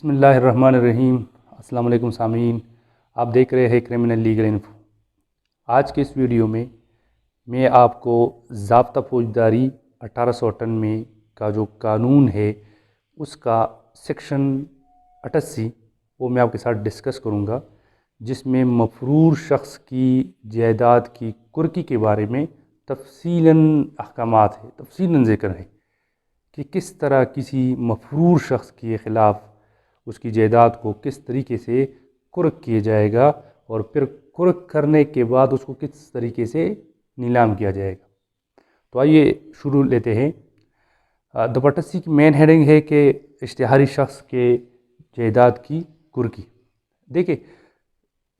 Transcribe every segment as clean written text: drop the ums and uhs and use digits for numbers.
بسم اللہ الرحمن الرحیم۔ السلام علیکم سامعین، آپ دیکھ رہے ہیں کرمنل لیگل انفو۔ آج کے اس ویڈیو میں آپ کو ضابطہ فوجداری 1898 کا جو قانون ہے اس کا سیکشن 88 وہ میں آپ کے ساتھ ڈسکس کروں گا، جس میں مفرور شخص کی جائیداد کی کرکی کے بارے میں تفصیلاً احکامات ہے، تفصیلاً ذکر ہے کہ کس طرح کسی مفرور شخص کے خلاف اس کی جائیداد کو کس طریقے سے کرک کیا جائے گا اور پھر کرک کرنے کے بعد اس کو کس طریقے سے نیلام کیا جائے گا۔ تو آئیے شروع لیتے ہیں۔ دوپٹسی کی مین ہیڈنگ ہے کہ اشتہاری شخص کے جائیداد کی کرکی۔ دیکھیں،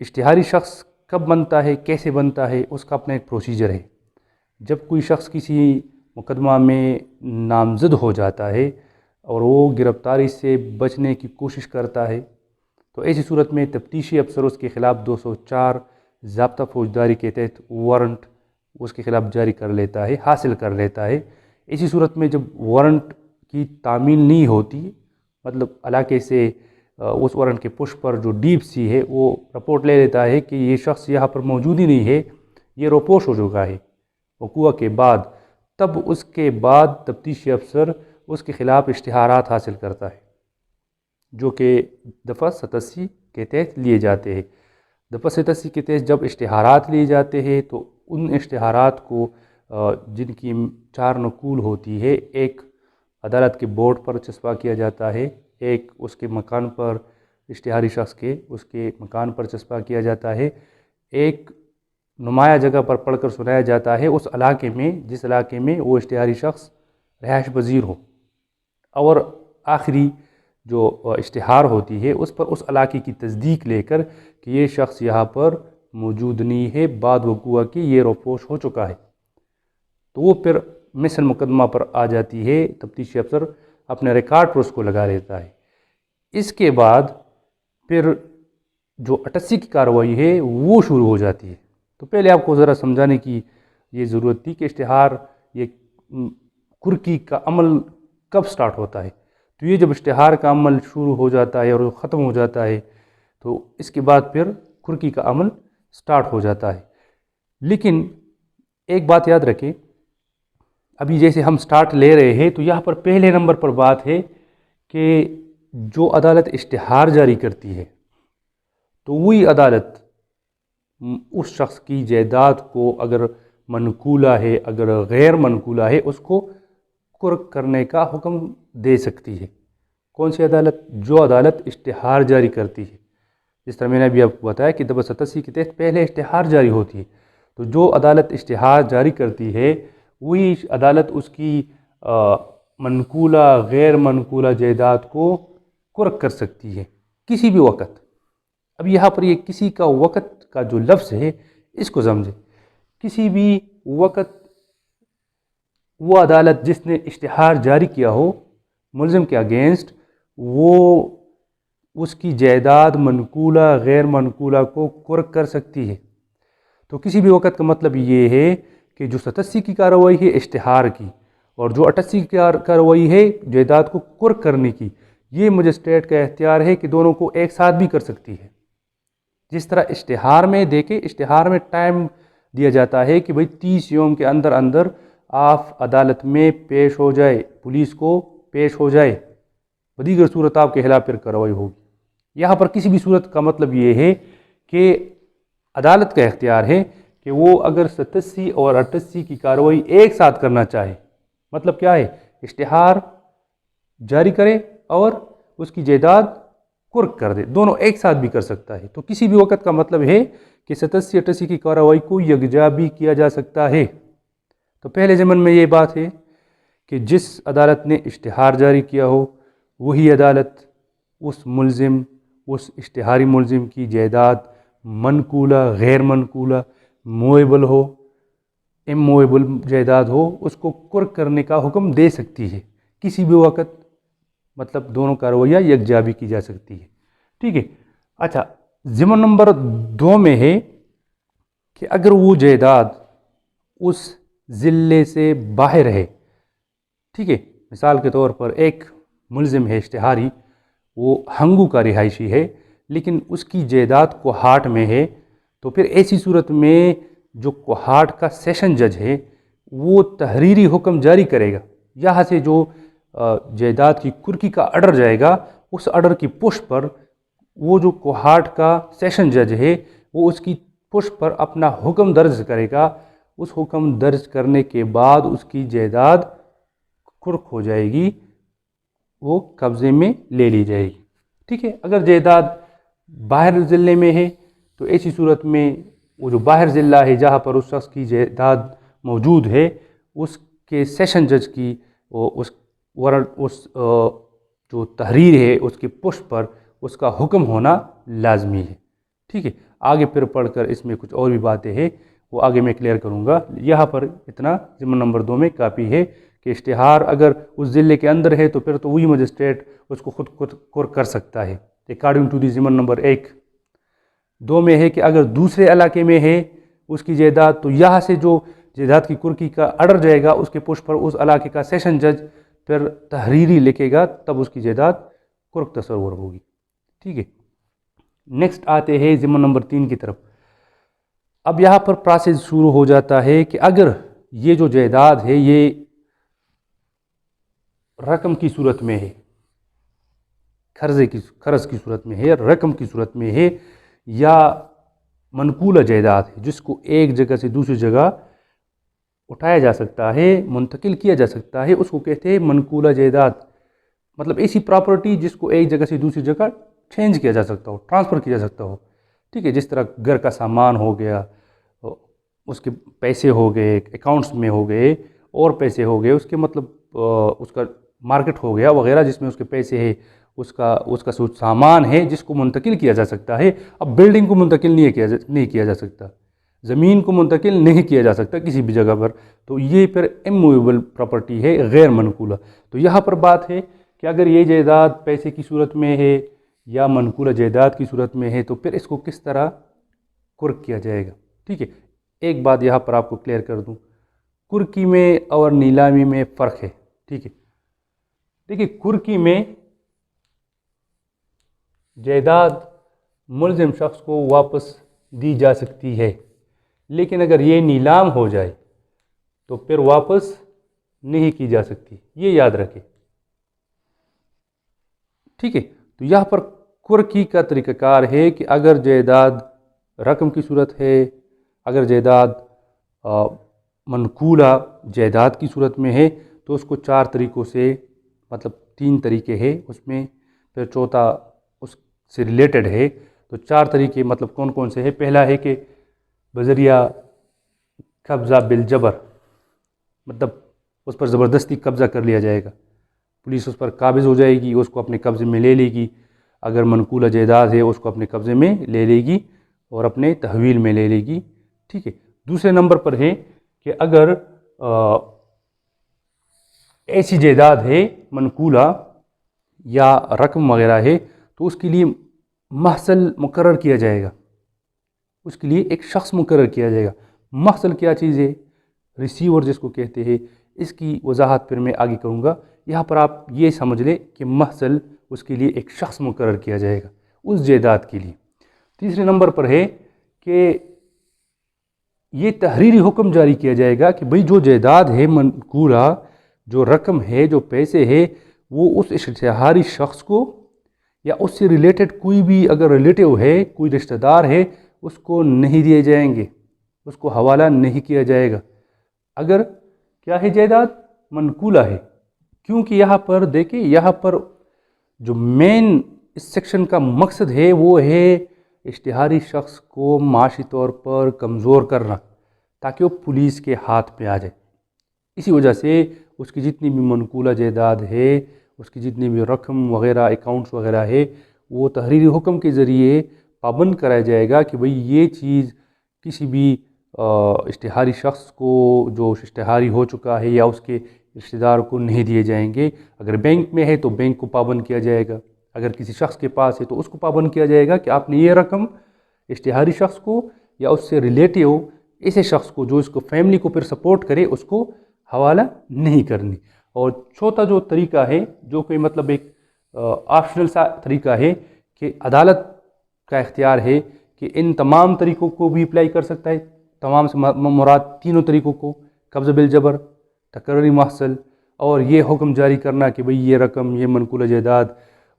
اشتہاری شخص کب بنتا ہے، کیسے بنتا ہے، اس کا اپنا ایک پروسیجر ہے۔ جب کوئی شخص کسی مقدمہ میں نامزد ہو جاتا ہے اور وہ گرفتاری سے بچنے کی کوشش کرتا ہے تو ایسی صورت میں تفتیشی افسر اس کے خلاف 204 ضابطہ فوجداری کے تحت وارنٹ اس کے خلاف جاری کر لیتا ہے، حاصل کر لیتا ہے۔ اسی صورت میں جب وارنٹ کی تعمیل نہیں ہوتی، مطلب علاقے سے اس وارنٹ کے پش پر جو ڈیپ سی ہے وہ رپورٹ لے لیتا ہے کہ یہ شخص یہاں پر موجود ہی نہیں ہے، یہ روپوش ہو چکا ہے وقوع کے بعد، تب اس کے بعد تفتیشی افسر اس کے خلاف اشتہارات حاصل کرتا ہے، جو کہ دفعہ 87 کے تحت لیے جاتے ہیں۔ دفعہ 87 کے تحت جب اشتہارات لیے جاتے ہیں تو ان اشتہارات کو جن کی 4 نقول ہوتی ہے، ایک عدالت کے بورڈ پر چسپاں کیا جاتا ہے، ایک اس کے مکان پر اشتہاری شخص کے اس کے مکان پر چسپاں کیا جاتا ہے، ایک نمایاں جگہ پر پڑھ کر سنایا جاتا ہے اس علاقے میں جس علاقے میں وہ اشتہاری شخص رہائش پذیر ہو، اور آخری جو اشتہار ہوتی ہے اس پر اس علاقے کی تصدیق لے کر کہ یہ شخص یہاں پر موجود نہیں ہے، بعد وقوع کہ یہ روپوش ہو چکا ہے، تو وہ پھر مثل مقدمہ پر آ جاتی ہے۔ تفتیشی افسر اپنے ریکارڈ پر اس کو لگا لیتا ہے۔ اس کے بعد پھر جو 88 کی کارروائی ہے وہ شروع ہو جاتی ہے۔ تو پہلے آپ کو ذرا سمجھانے کی یہ ضرورت تھی کہ اشتہار، یہ کرکی کا عمل کب سٹارٹ ہوتا ہے۔ تو یہ جب اشتہار کا عمل شروع ہو جاتا ہے اور ختم ہو جاتا ہے تو اس کے بعد پھر کرکی کا عمل سٹارٹ ہو جاتا ہے۔ لیکن ایک بات یاد رکھیں، ابھی جیسے ہم سٹارٹ لے رہے ہیں تو یہاں پر پہلے نمبر پر بات ہے کہ جو عدالت اشتہار جاری کرتی ہے تو وہی عدالت اس شخص کی جائیداد کو اگر منقولہ ہے، اگر غیر منقولہ ہے، اس کو کرک کرنے کا حکم دے سکتی ہے۔ کون سی عدالت؟ جو عدالت اشتہار جاری کرتی ہے۔ جس طرح میں نے ابھی آپ کو بتایا کہ دفعہ 87 کے تحت پہلے اشتہار جاری ہوتی ہے، تو جو عدالت اشتہار جاری کرتی ہے وہی عدالت اس کی منقولہ غیر منقولہ جائیداد کو کرک کر سکتی ہے کسی بھی وقت۔ اب یہاں پر یہ کسی کا وقت کا جو لفظ ہے اس کو سمجھے، کسی بھی وقت وہ عدالت جس نے اشتہار جاری کیا ہو ملزم کے اگینسٹ، وہ اس کی جائیداد منقولہ غیر منقولہ کو کرک کر سکتی ہے۔ تو کسی بھی وقت کا مطلب یہ ہے کہ جو 87 کی کارروائی ہے اشتہار کی اور جو 88 کی کارروائی ہے جائیداد کو کرک کرنے کی، یہ مجسٹریٹ کا اختیار ہے کہ دونوں کو ایک ساتھ بھی کر سکتی ہے۔ جس طرح اشتہار میں دیکھیں، اشتہار میں ٹائم دیا جاتا ہے کہ بھئی 30 یوم کے اندر اندر آپ عدالت میں پیش ہو جائے، پولیس کو پیش ہو جائے، دیگر صورت آپ کے خلاف پھر کارروائی ہوگی۔ یہاں پر کسی بھی صورت کا مطلب یہ ہے کہ عدالت کا اختیار ہے کہ وہ اگر 87 اور 88 کی کارروائی ایک ساتھ کرنا چاہے، مطلب کیا ہے، اشتہار جاری کرے اور اس کی جائیداد کرک کر دے، دونوں ایک ساتھ بھی کر سکتا ہے۔ تو کسی بھی وقت کا مطلب ہے کہ 87 88 کی کارروائی کو یکجا بھی کیا جا سکتا ہے۔ تو پہلے زمن میں یہ بات ہے کہ جس عدالت نے اشتہار جاری کیا ہو وہی عدالت اس ملزم، اس اشتہاری ملزم کی جائیداد منقولہ غیر منقولہ، مویبل ہو امویبل جائیداد ہو، اس کو کرک کرنے کا حکم دے سکتی ہے کسی بھی وقت، مطلب دونوں کارروائیاں یکجا بھی کی جا سکتی ہے۔ ٹھیک ہے۔ اچھا، ضمن نمبر 2 میں ہے کہ اگر وہ جائیداد اس ضلع سے باہر ہے، ٹھیک ہے، مثال کے طور پر ایک ملزم ہے اشتہاری، وہ ہنگو کا رہائشی ہے لیکن اس کی جائیداد کوہاٹ میں ہے، تو پھر ایسی صورت میں جو کوہاٹ کا سیشن جج ہے وہ تحریری حکم جاری کرے گا۔ یہاں سے جو جائیداد کی کرکی کا آرڈر جائے گا، اس آرڈر کی پشت پر وہ جو کوہاٹ کا سیشن جج ہے وہ اس کی پشت پر اپنا حکم درج کرے گا۔ اس حکم درج کرنے کے بعد اس کی جائیداد کرک ہو جائے گی، وہ قبضے میں لے لی جائے گی۔ ٹھیک ہے، اگر جائیداد باہر ضلع میں ہے تو ایسی صورت میں وہ جو باہر ضلع ہے جہاں پر اس شخص کی جائیداد موجود ہے، اس کے سیشن جج کی اس جو تحریر ہے اس کی پشت پر اس کا حکم ہونا لازمی ہے۔ ٹھیک ہے، آگے پھر پڑھ کر اس میں کچھ اور بھی باتیں ہیں، وہ آگے میں کلیئر کروں گا۔ یہاں پر اتنا ضمن نمبر 2 میں کافی ہے کہ اشتہار اگر اس ضلع کے اندر ہے تو پھر تو وہی مجسٹریٹ اس کو خود کر سکتا ہے، اکارڈنگ ٹو دی ضمن نمبر 1۔ 2 میں ہے کہ اگر دوسرے علاقے میں ہے اس کی جائیداد تو یہاں سے جو جائیداد کی کرکی کا آرڈر جائے گا اس کے پشت پر اس علاقے کا سیشن جج پھر تحریری لکھے گا، تب اس کی جائیداد کرک تصور ہوگی۔ ٹھیک ہے، نیکسٹ آتے ہیں ضمن نمبر 3 کی طرف۔ اب یہاں پر پروسیس شروع ہو جاتا ہے کہ اگر یہ جو جائیداد ہے یہ رقم کی صورت میں ہے، قرض کی صورت میں ہے، رقم کی صورت میں ہے، یا منقولہ جائیداد ہے جس کو ایک جگہ سے دوسری جگہ اٹھایا جا سکتا ہے، منتقل کیا جا سکتا ہے، اس کو کہتے ہیں منقولہ جائیداد۔ مطلب ایسی پراپرٹی جس کو ایک جگہ سے دوسری جگہ چینج کیا جا سکتا ہو، ٹرانسفر کیا جا سکتا ہو۔ ٹھیک ہے، جس طرح گھر کا سامان ہو گیا، اس کے پیسے ہو گئے، اکاؤنٹس میں ہو گئے، اور پیسے ہو گئے، اس کے مطلب اس کا مارکیٹ ہو گیا وغیرہ جس میں اس کے پیسے ہے، اس کا سامان ہے جس کو منتقل کیا جا سکتا ہے۔ اب بلڈنگ کو منتقل نہیں کیا جا سکتا، زمین کو منتقل نہیں کیا جا سکتا کسی بھی جگہ پر، تو یہ پھر اموویبل پراپرٹی ہے، غیر منقولہ۔ تو یہاں پر بات ہے کہ اگر یہ جائیداد پیسے کی صورت میں ہے یا منقولہ جائیداد کی صورت میں ہے تو پھر اس کو کس طرح کرک کیا جائے گا۔ ٹھیک ہے، ایک بات یہاں پر آپ کو کلیئر کر دوں، کرکی میں اور نیلامی میں فرق ہے۔ ٹھیک ہے، دیکھیے کرکی میں جائیداد ملزم شخص کو واپس دی جا سکتی ہے، لیکن اگر یہ نیلام ہو جائے تو پھر واپس نہیں کی جا سکتی، یہ یاد رکھیں۔ ٹھیک ہے، تو یہاں پر کرکی کا طریقہ کار ہے کہ اگر جائیداد رقم کی صورت ہے، اگر جائیداد منقولہ جائیداد کی صورت میں ہے تو اس کو 4 طریقوں سے، مطلب 3 طریقے ہیں اس میں، پھر چوتھا اس سے ریلیٹڈ ہے، تو 4 طریقے مطلب کون کون سے ہیں؟ پہلا ہے کہ بذریعہ قبضہ بالجبر، مطلب اس پر زبردستی قبضہ کر لیا جائے گا، پولیس اس پر قابض ہو جائے گی، اس کو اپنے قبضے میں لے لے گی۔ اگر منقولہ جائیداد ہے اس کو اپنے قبضے میں لے لے گی اور اپنے تحویل میں لے لے گی۔ ٹھیک ہے، دوسرے نمبر پر ہے کہ اگر ایسی جائیداد ہے منقولہ یا رقم وغیرہ ہے تو اس کے لیے محصل مقرر کیا جائے گا، اس کے لیے ایک شخص مقرر کیا جائے گا۔ محصل کیا چیز ہے؟ ریسیور جس کو کہتے ہیں، اس کی وضاحت پھر میں آگے کروں گا۔ یہاں پر آپ یہ سمجھ لیں کہ محصل اس کے لیے ایک شخص مقرر کیا جائے گا اس جائیداد کے لیے۔ تیسرے نمبر پر ہے کہ یہ تحریری حکم جاری کیا جائے گا کہ بھئی جو جائیداد ہے منقولہ، جو رقم ہے، جو پیسے ہے، وہ اس اشتہاری شخص کو یا اس سے ریلیٹڈ کوئی بھی اگر ریلیٹیو ہے، کوئی رشتہ دار ہے، اس کو نہیں دیے جائیں گے، اس کو حوالہ نہیں کیا جائے گا اگر کیا ہے جائیداد منقولہ ہے۔ کیونکہ یہاں پر دیکھیں، یہاں پر جو مین اس سیکشن کا مقصد ہے وہ ہے اشتہاری شخص کو معاشی طور پر کمزور کرنا تاکہ وہ پولیس کے ہاتھ پہ آ جائے۔ اسی وجہ سے اس کی جتنی بھی منقولہ جائیداد ہے، اس کی جتنی بھی رقم وغیرہ اکاؤنٹس وغیرہ ہے، وہ تحریری حکم کے ذریعے پابند کرایا جائے گا کہ بھئی یہ چیز کسی بھی اشتہاری شخص کو جو اشتہاری ہو چکا ہے یا اس کے رشتہ دار کو نہیں دیے جائیں گے۔ اگر بینک میں ہے تو بینک کو پابند کیا جائے گا، اگر کسی شخص کے پاس ہے تو اس کو پابند کیا جائے گا کہ آپ نے یہ رقم اشتہاری شخص کو یا اس سے ریلیٹیو ایسے شخص کو جو اس کو فیملی کو پھر سپورٹ کرے اس کو حوالہ نہیں کرنی۔ اور چوتھا جو طریقہ ہے جو کہ مطلب ایک آپشنل سا طریقہ ہے کہ عدالت کا اختیار ہے کہ ان تمام طریقوں کو بھی اپلائی کر سکتا ہے. تمام سے مراد تینوں طریقوں کو، قبضہ بالجبر، تقرری محصل اور یہ حکم جاری کرنا کہ بھئی یہ رقم، یہ منقولہ جائیداد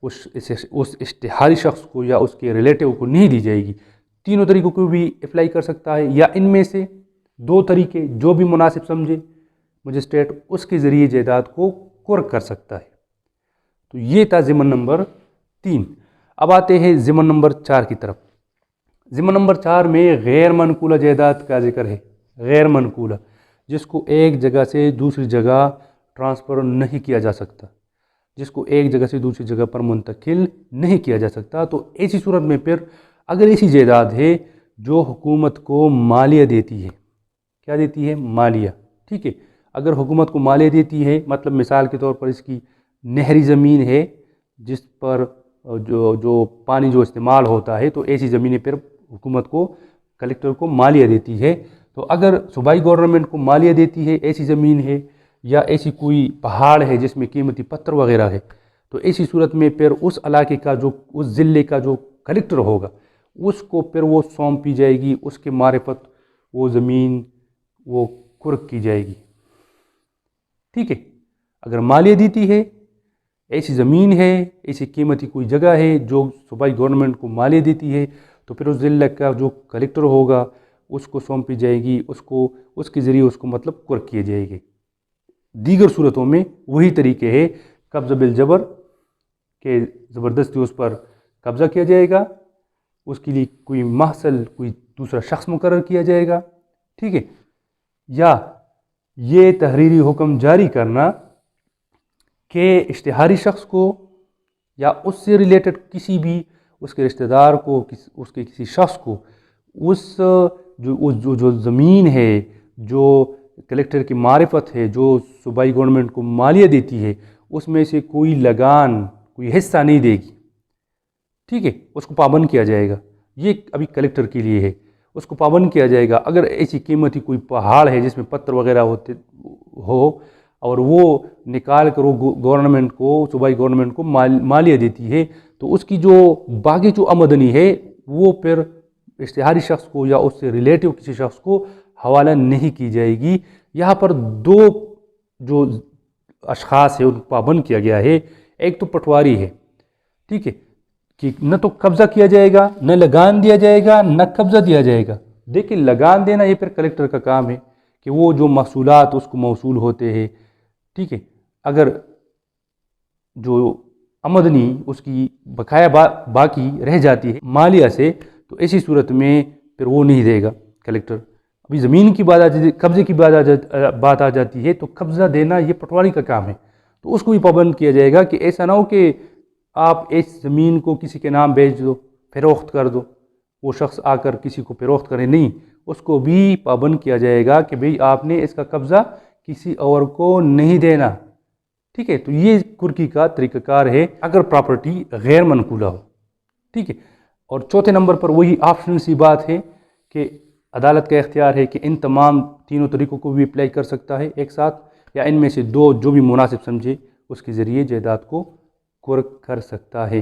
اس اشتہاری شخص کو یا اس کے ریلیٹیو کو نہیں دی جائے گی. تینوں طریقوں کو بھی اپلائی کر سکتا ہے، یا ان میں سے دو طریقے جو بھی مناسب سمجھے مجسٹریٹ اس کے ذریعے جائیداد کو قرق کر سکتا ہے. تو یہ تھا ضمن نمبر 3. اب آتے ہیں ضمن نمبر 4 کی طرف. ضمن نمبر 4 میں غیر منقولہ جائیداد کا ذکر ہے. غیر منقولہ، جس کو ایک جگہ سے دوسری جگہ ٹرانسفر نہیں کیا جا سکتا، جس کو ایک جگہ سے دوسری جگہ پر منتقل نہیں کیا جا سکتا. تو ایسی صورت میں پھر اگر ایسی جائیداد ہے جو حکومت کو مالیہ دیتی ہے، کیا دیتی ہے؟ مالیہ. ٹھیک ہے، اگر حکومت کو مالیہ دیتی ہے، مطلب مثال کے طور پر اس کی نہری زمین ہے جس پر جو پانی جو استعمال ہوتا ہے، تو ایسی زمینیں پھر حکومت کو، کلیکٹر کو مالیہ دیتی ہے. تو اگر صوبائی گورنمنٹ کو مالیہ دیتی ہے، ایسی زمین ہے یا ایسی کوئی پہاڑ ہے جس میں قیمتی پتھر وغیرہ ہے، تو ایسی صورت میں پھر اس علاقے کا جو، اس ضلع کا جو کلیکٹر ہوگا، اس کو پھر وہ سونپی جائے گی، اس کے معرفت وہ زمین وہ قرق کی جائے گی. ٹھیک ہے، اگر مالیہ دیتی ہے، ایسی زمین ہے، ایسی قیمتی کوئی جگہ ہے جو صوبائی گورنمنٹ کو مالیہ دیتی ہے، تو پھر اس ضلع کا جو کلیکٹر ہوگا اس کو سونپی جائے گی، اس کے ذریعے اس کو مطلب قرق کیے جائے گی. دیگر صورتوں میں وہی طریقے ہے، قبضہ بالجبر کہ زبردستی اس پر قبضہ کیا جائے گا، اس کے لیے کوئی محصل، کوئی دوسرا شخص مقرر کیا جائے گا. ٹھیک ہے، یا یہ تحریری حکم جاری کرنا کہ اشتہاری شخص کو یا اس سے ریلیٹڈ کسی بھی اس کے رشتہ دار کو، اس کے کسی شخص کو جو زمین ہے، جو کلیکٹر کی معرفت ہے، جو صوبائی گورنمنٹ کو مالیہ دیتی ہے، اس میں سے کوئی لگان، کوئی حصہ نہیں دے گی. ٹھیک ہے، اس کو پابند کیا جائے گا. یہ ابھی کلیکٹر کے لیے ہے، اس کو پابند کیا جائے گا. اگر ایسی قیمتی کوئی پہاڑ ہے جس میں پتھر وغیرہ ہو اور وہ نکال کر وہ گورنمنٹ کو، صوبائی گورنمنٹ کو مالیہ دیتی ہے، تو اس کی جو باقی جو آمدنی ہے وہ پھر اشتہاری شخص کو یا اس سے ریلیٹیو کسی شخص کو حوالہ نہیں کی جائے گی. یہاں پر دو جو اشخاص ہیں ان کو پابند کیا گیا ہے. ایک تو پٹواری ہے، ٹھیک ہے، کہ نہ تو قبضہ کیا جائے گا، نہ لگان دیا جائے گا، نہ قبضہ دیا جائے گا. دیکھیں، لگان دینا یہ پھر کلیکٹر کا کام ہے کہ وہ جو محصولات اس کو موصول ہوتے ہیں، ٹھیک ہے، اگر جو آمدنی اس کی بقایا باقی رہ جاتی ہے مالیہ سے، تو ایسی صورت میں پھر وہ نہیں دے گا کلیکٹر. ابھی زمین کی بات آ جاتی، قبضے کی بات آ جاتی ہے، تو قبضہ دینا یہ پٹواری کا کام ہے. تو اس کو بھی پابند کیا جائے گا کہ ایسا نہ ہو کہ آپ اس زمین کو کسی کے نام بیچ دو، فروخت کر دو، وہ شخص آ کر کسی کو فروخت کرے. نہیں، اس کو بھی پابند کیا جائے گا کہ بھئی آپ نے اس کا قبضہ کسی اور کو نہیں دینا. ٹھیک ہے، تو یہ قرقی کا طریقہ کار ہے اگر پراپرٹی غیر منقولہ ہو. ٹھیک ہے، اور چوتھے نمبر پر وہی آپشنل سی بات ہے کہ عدالت کا اختیار ہے کہ ان تمام تینوں طریقوں کو بھی اپلائی کر سکتا ہے ایک ساتھ، یا ان میں سے دو جو بھی مناسب سمجھے اس کے ذریعے جائیداد کو قرق کر سکتا ہے.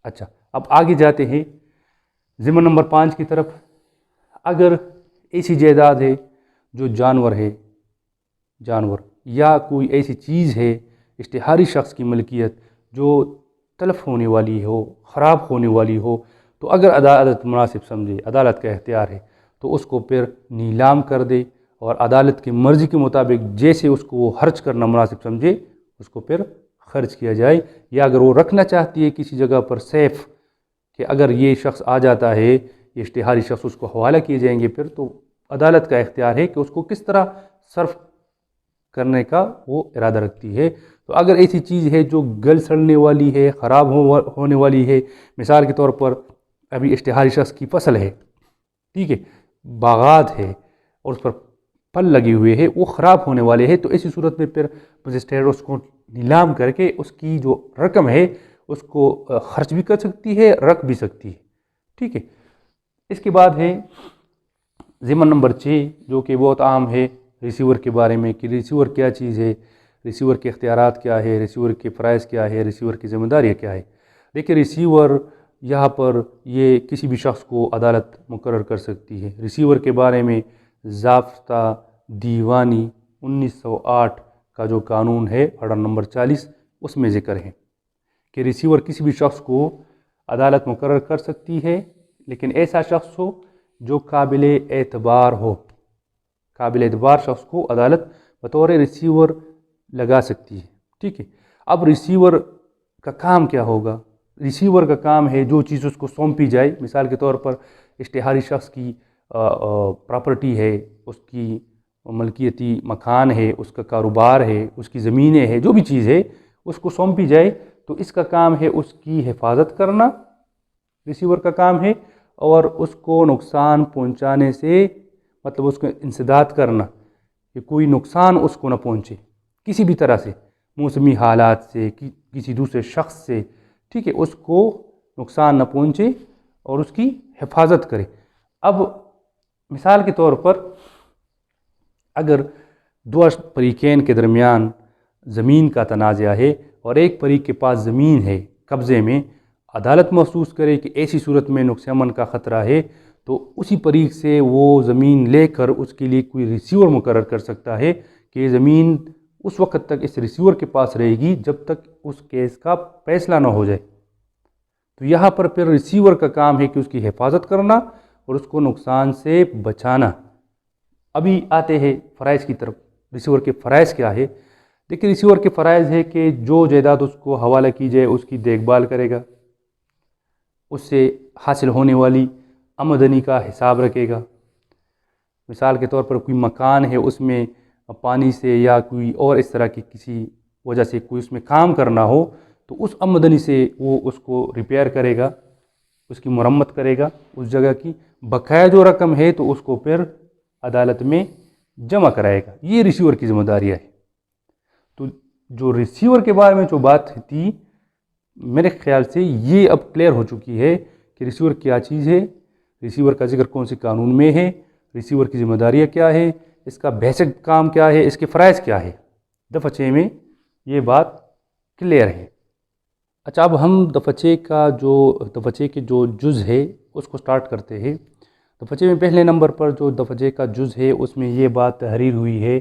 اچھا، اب آگے جاتے ہیں ضمن نمبر 5 کی طرف. اگر ایسی جائیداد ہے جو جانور ہے، جانور یا کوئی ایسی چیز ہے اشتہاری شخص کی ملکیت جو تلف ہونے والی ہو، خراب ہونے والی ہو، تو اگر عدالت مناسب سمجھے، عدالت کا اختیار ہے، تو اس کو پھر نیلام کر دے اور عدالت کی مرضی کے مطابق جیسے اس کو وہ خرچ کرنا مناسب سمجھے اس کو پھر خرچ کیا جائے. یا اگر وہ رکھنا چاہتی ہے کسی جگہ پر سیف کہ اگر یہ شخص آ جاتا ہے، یہ اشتہاری شخص، اس کو حوالہ کیے جائیں گے پھر، تو عدالت کا اختیار ہے کہ اس کو کس طرح صرف کرنے کا وہ ارادہ رکھتی ہے. تو اگر ایسی چیز ہے جو گل سڑنے والی ہے، خراب ہونے والی ہے، مثال کے طور پر ابھی اشتہاری شخص کی فصل ہے، ٹھیک ہے، باغات ہے اور اس پر پھل لگے ہوئے ہیں، وہ خراب ہونے والے ہیں، تو ایسی صورت میں پھر مجسٹریٹ اس کو نیلام کر کے اس کی جو رقم ہے اس کو خرچ بھی کر سکتی ہے، رکھ بھی سکتی ہے. ٹھیک ہے، اس کے بعد ہے ضمن نمبر 6 جو کہ بہت عام ہے ریسیور کے بارے میں، کہ ریسیور کیا چیز ہے. ریسیور کے اختیارات کیا ہے، ریسیور کے فرائض کیا ہے، ریسیور کی ذمہ داریاں کیا ہے۔ دیکھیں ریسیور یہاں پر یہ کسی بھی شخص کو عدالت مقرر کر سکتی ہے۔ ریسیور کے بارے میں ضابطہ دیوانی 1908 کا جو قانون ہے آرڈر نمبر 40 اس میں ذکر ہے کہ ریسیور کسی بھی شخص کو عدالت مقرر کر سکتی ہے، لیکن ایسا شخص ہو جو قابل اعتبار ہو۔ قابل اعتبار شخص کو عدالت بطور ریسیور لگا سکتی ہے، ٹھیک ہے۔ اب ریسیور کا کام کیا ہوگا؟ ریسیور کا کام ہے جو چیز اس کو سونپی جائے، مثال کے طور پر اشتہاری شخص کی پراپرٹی ہے، اس کی ملکیتی مکان ہے، اس کا کاروبار ہے، اس کی زمینیں ہے، جو بھی چیز ہے اس کو سونپی جائے تو اس کا کام ہے اس کی حفاظت کرنا، ریسیور کا کام ہے، اور اس کو نقصان پہنچانے سے مطلب اس کو انسداد کرنا کہ کوئی نقصان اس کو نہ پہنچے کسی بھی طرح سے، موسمی حالات سے، کسی دوسرے شخص سے، ٹھیک ہے، اس کو نقصان نہ پہنچے اور اس کی حفاظت کرے۔ اب مثال کے طور پر اگر دو فریقین کے درمیان زمین کا تنازع ہے اور ایک فریق کے پاس زمین ہے قبضے میں، عدالت محسوس کرے کہ ایسی صورت میں نقص امن کا خطرہ ہے تو اسی فریق سے وہ زمین لے کر اس کے لیے کوئی ریسیور مقرر کر سکتا ہے کہ یہ زمین اس وقت تک اس ریسیور کے پاس رہے گی جب تک اس کیس کا فیصلہ نہ ہو جائے۔ تو یہاں پر پھر ریسیور کا کام ہے کہ اس کی حفاظت کرنا اور اس کو نقصان سے بچانا۔ ابھی آتے ہیں فرائض کی طرف۔ ریسیور کے فرائض کیا ہے؟ دیکھیں ریسیور کے فرائض ہے کہ جو جائیداد اس کو حوالہ کی جائے اس کی دیکھ بھال کرے گا، اس سے حاصل ہونے والی آمدنی کا حساب رکھے گا۔ مثال کے طور پر کوئی مکان ہے، اس میں پانی سے یا کوئی اور اس طرح کی کسی وجہ سے کوئی اس میں کام کرنا ہو تو اس آمدنی سے وہ اس کو ریپیئر کرے گا، اس کی مرمت کرے گا اس جگہ کی، بقایا جو رقم ہے تو اس کو پھر عدالت میں جمع کرائے گا۔ یہ ریسیور کی ذمہ داریاں ہے۔ تو جو ریسیور کے بارے میں جو بات تھی میرے خیال سے یہ اب کلیئر ہو چکی ہے کہ ریسیور کیا چیز ہے، ریسیور کا ذکر کون سے قانون میں ہے، ریسیور کی ذمہ داریاں کیا ہے، اس کا بیسک کام کیا ہے، اس کے فرائض کیا ہے۔ دفعہ 6 میں یہ بات کلیئر ہے۔ اچھا اب ہم دفعہ 6 کے جو جز ہے اس کو سٹارٹ کرتے ہیں۔ دفعہ 6 میں پہلے نمبر پر جو دفعہ 6 کا جز ہے اس میں یہ بات تحریر ہوئی ہے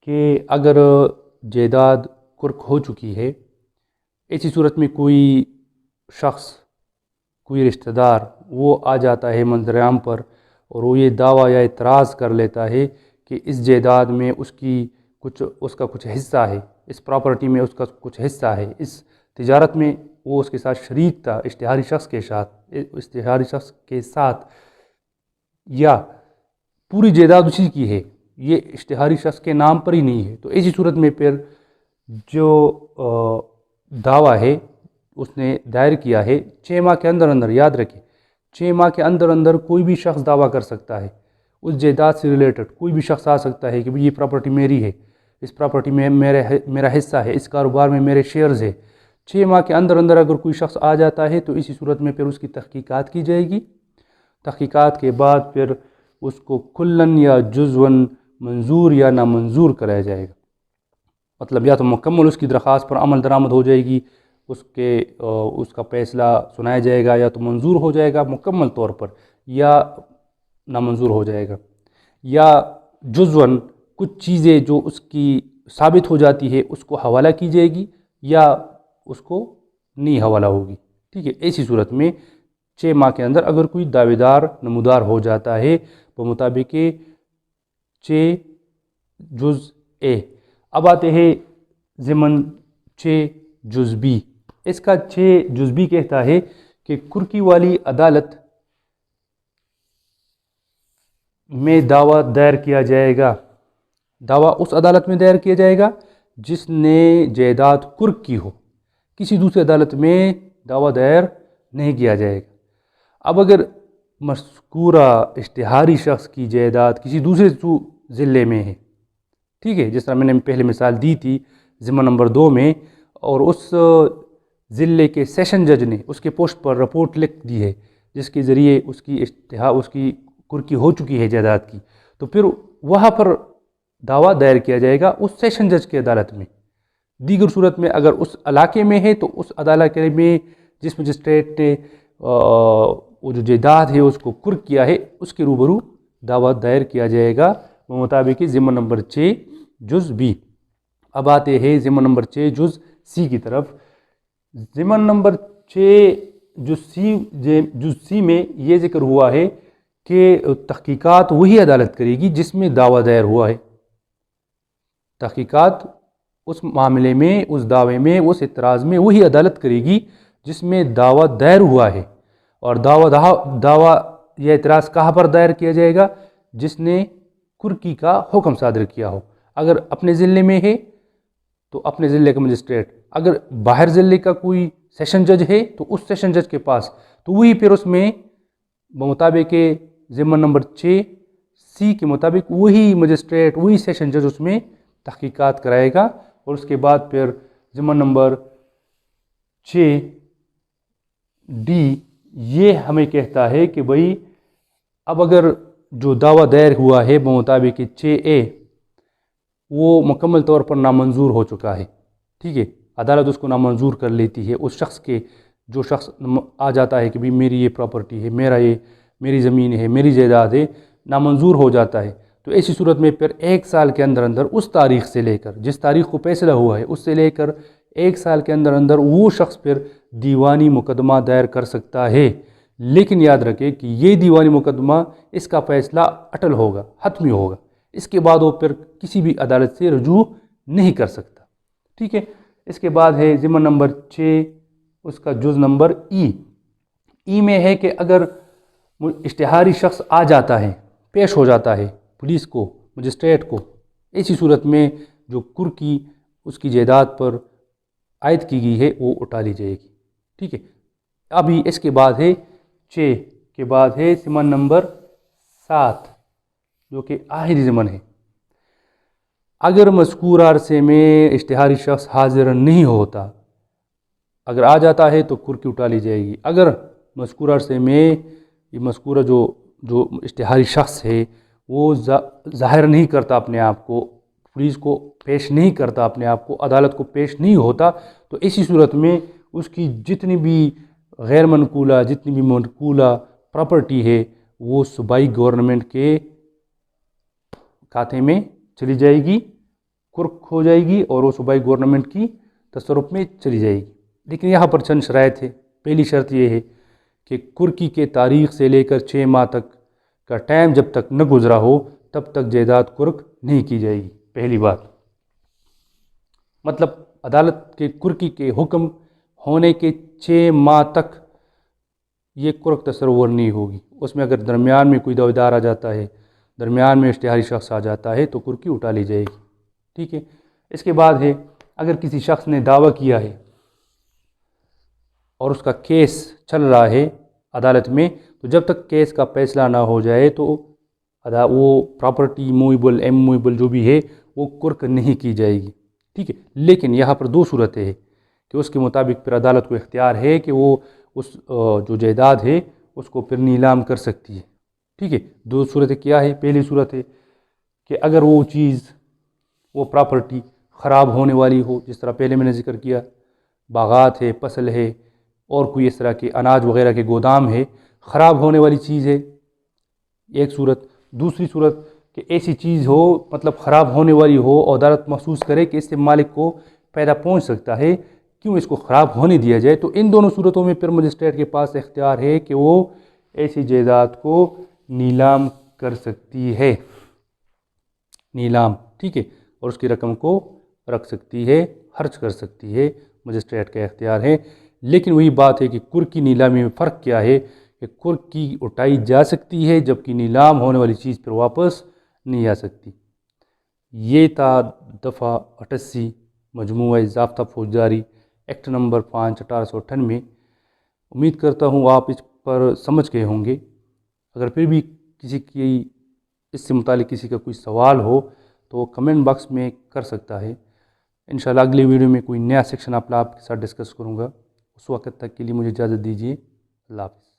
کہ اگر جائیداد کرک ہو چکی ہے، ایسی صورت میں کوئی شخص، کوئی رشتہ دار وہ آ جاتا ہے منظر عام پر اور وہ یہ دعویٰ یا اعتراض کر لیتا ہے کہ اس جائیداد میں اس کا کچھ حصہ ہے، اس پراپرٹی میں اس کا کچھ حصہ ہے، اس تجارت میں وہ اس کے ساتھ شریک تھا اشتہاری شخص کے ساتھ یا پوری جائیداد اسی کی ہے، یہ اشتہاری شخص کے نام پر ہی نہیں ہے، تو ایسی صورت میں پھر جو دعویٰ ہے اس نے دائر کیا ہے 6 ماہ کے اندر، یاد رکھیں 6 ماہ کے اندر کوئی بھی شخص دعویٰ کر سکتا ہے، اس جائیداد سے ریلیٹڈ کوئی بھی شخص آ سکتا ہے کہ یہ پراپرٹی میری ہے، اس پراپرٹی میں میرا حصہ ہے، اس کاروبار میں میرے شیئرز ہے۔ 6 ماہ کے اندر اگر کوئی شخص آ جاتا ہے تو اسی صورت میں پھر اس کی تحقیقات کی جائے گی۔ تحقیقات کے بعد پھر اس کو کلاً یا جزواً منظور یا نامنظور کرایا جائے گا، مطلب یا تو مکمل اس کی درخواست پر عمل درآمد ہو جائے گی، اس کا فیصلہ سنایا جائے گا، یا تو منظور ہو جائے گا مکمل طور پر یا نامنظور ہو جائے گا، یا جزواً کچھ چیزیں جو اس کی ثابت ہو جاتی ہے اس کو حوالہ کی جائے گی یا اس کو نہیں حوالہ ہوگی، ٹھیک ہے۔ ایسی صورت میں 6 ماہ کے اندر اگر کوئی دعوے دار نمودار ہو جاتا ہے بمطابق 6 جز اے۔ اب آتے ہیں ضمن 6 جز بی۔ اس کا 6 جز بی کہتا ہے کہ کرکی والی عدالت میں دعویٰ دائر کیا جائے گا، دعویٰ اس عدالت میں دائر کیا جائے گا جس نے جائیداد کرک کی ہو، کسی دوسری عدالت میں دعویٰ دائر نہیں کیا جائے گا۔ اب اگر مذکورہ اشتہاری شخص کی جائیداد کسی دوسرے ضلع میں ہے، ٹھیک ہے، جس طرح میں نے پہلے مثال دی تھی ضمن نمبر 2 میں، اور اس ضلع کے سیشن جج نے اس کے پوسٹ پر رپورٹ لکھ دی ہے جس کے ذریعے اس کی کرکی ہو چکی ہے جائیداد کی، تو پھر وہاں پر دعویٰ دائر کیا جائے گا اس سیشن جج کی عدالت میں، دیگر صورت میں اگر اس علاقے میں ہے تو اس عدالت میں جس مجسٹریٹ نے وہ جو جائیداد ہے اس کو کرک کیا ہے اس کے روبرو دعویٰ دائر کیا جائے گا بمطابق ضمن نمبر 6 جز بی۔ اب آتے ہیں ضمن نمبر 6 جز سی کی طرف۔ ضمن نمبر 6 جز سی میں یہ ذکر ہوا ہے کہ تحقیقات وہی عدالت کرے گی جس میں دعویٰ دائر ہوا ہے۔ تحقیقات اس معاملے میں، اس دعوے میں، اس اعتراض میں وہی عدالت کرے گی جس میں دعویٰ دائر ہوا ہے۔ اور دعویٰ یا اعتراض کہاں پر دائر کیا جائے گا؟ جس نے کرکی کا حکم صادر کیا ہو۔ اگر اپنے ضلع میں ہے تو اپنے ضلع کا مجسٹریٹ، اگر باہر ضلع کا کوئی سیشن جج ہے تو اس سیشن جج کے پاس، تو وہی پھر اس میں بمطابق ضمن نمبر 6 سی کے مطابق وہی مجسٹریٹ، وہی سیشن جج اس میں تحقیقات کرائے گا۔ اور اس کے بعد پھر ضمن نمبر 6 ڈی یہ ہمیں کہتا ہے کہ بھئی اب اگر جو دعویٰ دائر ہوا ہے بمطابق 6 اے وہ مکمل طور پر نامنظور ہو چکا ہے، ٹھیک ہے، عدالت اس کو نامنظور کر لیتی ہے، اس شخص کے جو شخص آ جاتا ہے کہ بھئی میری یہ پراپرٹی ہے، میری زمین ہے، میری جائیداد ہے، نامنظور ہو جاتا ہے، تو ایسی صورت میں پھر 1 سال کے اندر اندر اس تاریخ سے لے کر، جس تاریخ کو فیصلہ ہوا ہے اس سے لے کر 1 سال کے اندر اندر وہ شخص پھر دیوانی مقدمہ دائر کر سکتا ہے۔ لیکن یاد رکھے کہ یہ دیوانی مقدمہ، اس کا فیصلہ اٹل ہوگا، حتمی ہوگا، اس کے بعد وہ پھر کسی بھی عدالت سے رجوع نہیں کر سکتا، ٹھیک ہے۔ اس کے بعد ہے ضمن نمبر 6 اس کا جز نمبر ای میں ہے کہ اگر اشتہاری شخص آ جاتا ہے، پیش ہو جاتا ہے پولیس کو، مجسٹریٹ کو، ایسی صورت میں جو کرکی اس کی جائیداد پر عائد کی گئی ہے وہ اٹھا لی جائے گی، ٹھیک ہے۔ ابھی اس کے بعد ہے 6 کے بعد ہے ضمن نمبر 7 جو کہ آخری ضمن ہے۔ اگر مذکور عرصے میں اشتہاری شخص حاضر نہیں ہوتا، اگر آ جاتا ہے تو کرکی اٹھا لی جائے گی۔ اگر مذکور عرصے میں یہ مذکورہ جو اشتہاری شخص ہے وہ ظاہر نہیں کرتا اپنے آپ کو، پولیس کو پیش نہیں کرتا اپنے آپ کو، عدالت کو پیش نہیں ہوتا، تو ایسی صورت میں اس کی جتنی بھی غیر منقولہ، جتنی بھی منقولہ پراپرٹی ہے وہ صوبائی گورنمنٹ کے کھاتے میں چلی جائے گی، کرک ہو جائے گی اور وہ صوبائی گورنمنٹ کی تصرف میں چلی جائے گی۔ لیکن یہاں پر چند شرائط ہے۔ پہلی شرط یہ ہے کہ کرکی کے تاریخ سے لے کر 6 ماہ تک کا ٹائم جب تک نہ گزرا ہو تب تک جائیداد کرک نہیں کی جائے گی، پہلی بات۔ مطلب عدالت کے کرکی کے حکم ہونے کے 6 ماہ تک یہ کرک تصور نہیں ہوگی۔ اس میں اگر درمیان میں کوئی دعویدار آ جاتا ہے، درمیان میں اشتہاری شخص آ جاتا ہے تو کرکی اٹھا لی جائے گی، ٹھیک ہے۔ اس کے بعد ہے اگر کسی شخص نے دعویٰ کیا ہے اور اس کا کیس چل رہا ہے عدالت میں، تو جب تک کیس کا فیصلہ نہ ہو جائے تو وہ پراپرٹی موویبل، اموویبل جو بھی ہے وہ کرک نہیں کی جائے گی، ٹھیک ہے۔ لیکن یہاں پر 2 صورتیں ہیں کہ اس کے مطابق پھر عدالت کو اختیار ہے کہ وہ اس جو جائیداد ہے اس کو پھر نیلام کر سکتی ہے، ٹھیک ہے۔ 2 صورتیں کیا ہے؟ پہلی صورت ہے کہ اگر وہ چیز، وہ پراپرٹی خراب ہونے والی ہو، جس طرح پہلے میں نے ذکر کیا، باغات ہے، فصل ہے، اور کوئی اس طرح کے اناج وغیرہ کے گودام ہے، خراب ہونے والی چیز ہے، ایک صورت۔ دوسری صورت کہ ایسی چیز ہو، مطلب خراب ہونے والی ہو اور عدالت محسوس کرے کہ اس سے مالک کو فائدہ پہنچ سکتا ہے، کیوں اس کو خراب ہونے دیا جائے، تو ان دونوں صورتوں میں پھر مجسٹریٹ کے پاس اختیار ہے کہ وہ ایسی جائیداد کو نیلام کر سکتی ہے، نیلام، ٹھیک ہے، اور اس کی رقم کو رکھ سکتی ہے، خرچ کر سکتی ہے، مجسٹریٹ کا اختیار ہے۔ لیکن وہی بات ہے کہ کرکی نیلامی میں فرق کیا ہے کہ کرکی اٹھائی جا سکتی ہے جبکہ نیلام ہونے والی چیز پھر واپس نہیں آ سکتی۔ یہ تھا دفعہ 88 مجموعہ ضابطہ فوجداری ایکٹ نمبر 5 1898۔ امید کرتا ہوں آپ اس پر سمجھ گئے ہوں گے۔ اگر پھر بھی کسی کی اس سے متعلق کسی کا کوئی سوال ہو تو وہ کمنٹ باکس میں کر سکتا ہے۔ انشاءاللہ اگلی ویڈیو میں کوئی نیا سیکشن آپ کے ساتھ ڈسکس کروں گا۔ اس وقت تک کے لیے مجھے اجازت دیجیے۔ اللہ حافظ۔